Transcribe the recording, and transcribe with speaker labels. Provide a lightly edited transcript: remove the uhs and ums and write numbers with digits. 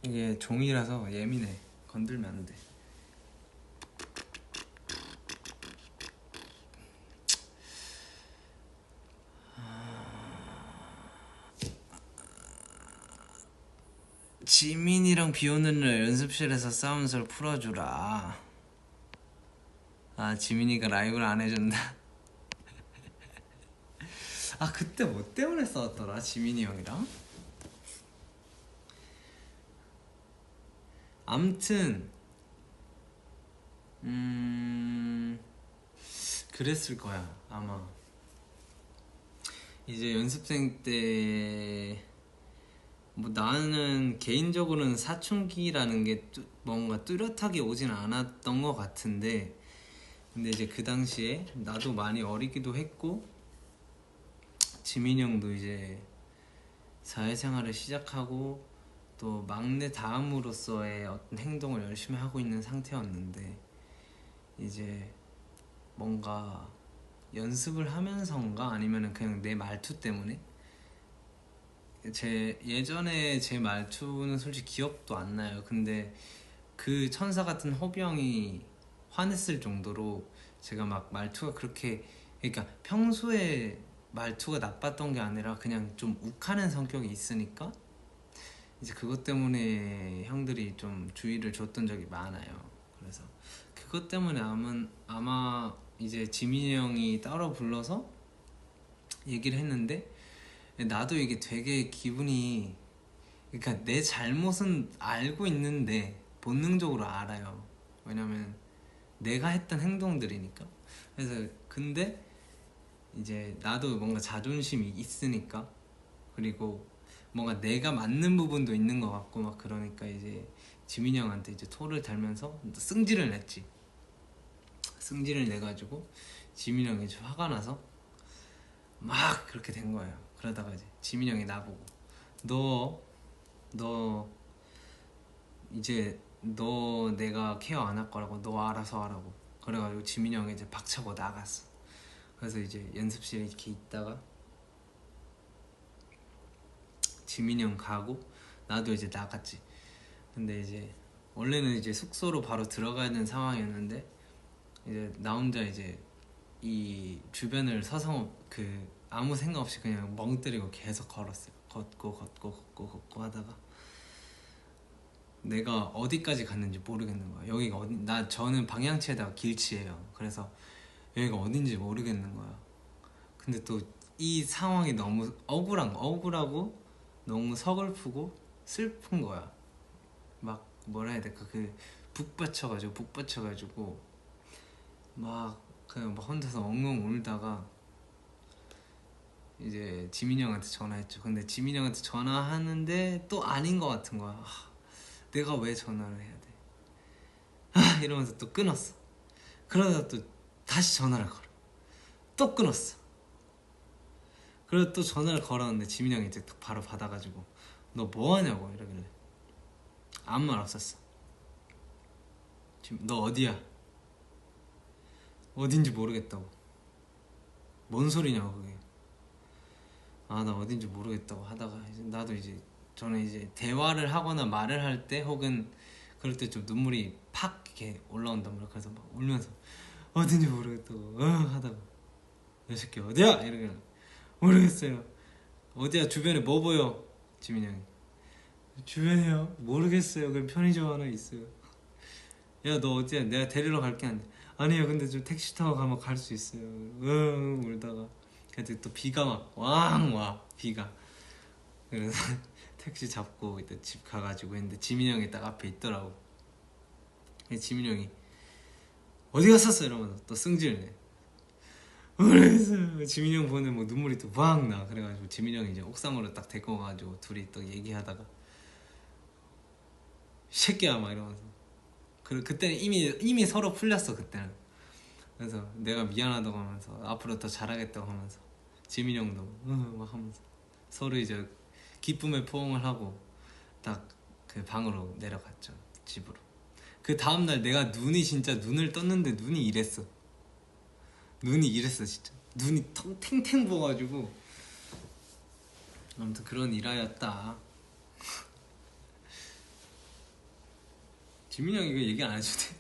Speaker 1: 이게 종이라서 예민해. 건들면 안 돼. 지민이랑 비 오는 날 연습실에서 싸운 썰 풀어주라. 아, 지민이가 라이브를 안 해준다. 아, 그때 뭐 때문에 싸웠더라, 지민이 형이랑? 암튼 그랬을 거야 아마. 이제 연습생 때 뭐 나는 개인적으로는 사춘기라는 게 뭔가 뚜렷하게 오진 않았던 것 같은데, 근데 이제 그 당시에 나도 많이 어리기도 했고 지민이 형도 이제 사회생활을 시작하고 또 막내 다음으로서의 어떤 행동을 열심히 하고 있는 상태였는데, 이제 뭔가 연습을 하면서인가 아니면은 그냥 내 말투 때문에 예전에 제 말투는 솔직히 기억도 안 나요. 근데 그 천사 같은 호비 형이 화냈을 정도로 제가 막 말투가 그렇게, 그러니까 평소에 말투가 나빴던 게 아니라 그냥 좀 욱하는 성격이 있으니까 이제 그것 때문에 형들이 좀 주의를 줬던 적이 많아요. 그래서 그것 때문에 아마 이제 지민이 형이 따로 불러서 얘기를 했는데, 나도 이게 되게 기분이, 그러니까 내 잘못은 알고 있는데 본능적으로 알아요. 왜냐면 내가 했던 행동들이니까. 그래서 근데 이제 나도 뭔가 자존심이 있으니까, 그리고 뭔가 내가 맞는 부분도 있는 것 같고 막 그러니까 이제 지민이 형한테 이제 토를 달면서 승질을 냈지. 승질을 내가지고 지민이 형이 좀 화가 나서 막 그렇게 된 거예요. 그러다가 이제 지민이 형이 나보고 너 이제 너 내가 케어 안 할 거라고, 너 알아서 하라고. 그래가지고 지민이 형이 이제 박차고 나갔어. 그래서 이제 연습실에 이렇게 있다가 지민이 형 가고 나도 이제 나갔지. 근데 이제 원래는 이제 숙소로 바로 들어가야 되는 상황이었는데 이제 나 혼자 이제 이 주변을 서성 아무 생각 없이 그냥 멍 때리고 계속 걸었어요. 걷고 하다가 내가 어디까지 갔는지 모르겠는 거야. 여기가 어디, 저는 방향치에다가 길치예요. 그래서 여기가 어딘지 모르겠는 거야. 근데 또 이 상황이 너무 억울하고 너무 서글프고 슬픈 거야. 막 뭐라 해야 될까, 북받쳐가지고 막 그냥 막 혼자서 엉엉 울다가 이제 지민이 형한테 전화했죠. 근데 지민이 형한테 전화하는데 또 아닌 것 같은 거야. 내가 왜 전화를 해야 돼? 이러면서 또 끊었어. 그러다 또 다시 전화를 걸어. 또 끊었어. 그래서 또 전화를 걸었는데 지민이 형이 이제 바로 받아가지고 너 뭐하냐고 이러길래 아무 말 없었어. 지금 너 어디야? 어딘지 모르겠다고. 뭔 소리냐고 그게. 아, 나 어딘지 모르겠다고 하다가 이제 나도 이제 저는 이제 대화를 하거나 말을 할 때 혹은 그럴 때 좀 눈물이 팍 이렇게 올라온단 말이야. 그래서 막 울면서 어딘지 모르겠다고 하다가 이 새끼 어디야? 이러길래 모르겠어요. 어디야? 주변에 뭐 보여? 지민이 형이 주변에요? 모르겠어요. 그냥 편의점 하나 있어요. 야, 너 어디야? 내가 데리러 갈게. 한데 아니요, 근데 좀 택시 타고 가면 갈 수 있어요. 울다가 그때 또 비가 막 왕 와. 비가. 그래서 택시 잡고 이제 집 가가지고 했는데 지민이 형이 딱 앞에 있더라고. 지민이 형이 어디 갔었어? 이러면서 또 승질 내. 모르겠어요. 지민이 형 보는 뭐 눈물이 또 왕 나. 그래가지고 지민이 형이 이제 옥상으로 딱 데리고 가가지고 둘이 또 얘기하다가 이 새끼야 막 이러면서 그때는 이미 서로 풀렸어 그때는. 그래서 내가 미안하다고 하면서 앞으로 더 잘하겠다고 하면서 지민이 형도 막 하면서 서로 이제 기쁨의 포옹을 하고 딱 그 방으로 내려갔죠. 집으로. 그 다음날 내가 눈을 떴는데 눈이 이랬어 진짜. 눈이 탱탱 부어가지고. 아무튼 그런 일화였다. 지민이 형 이거 얘기 안 해줘도 돼?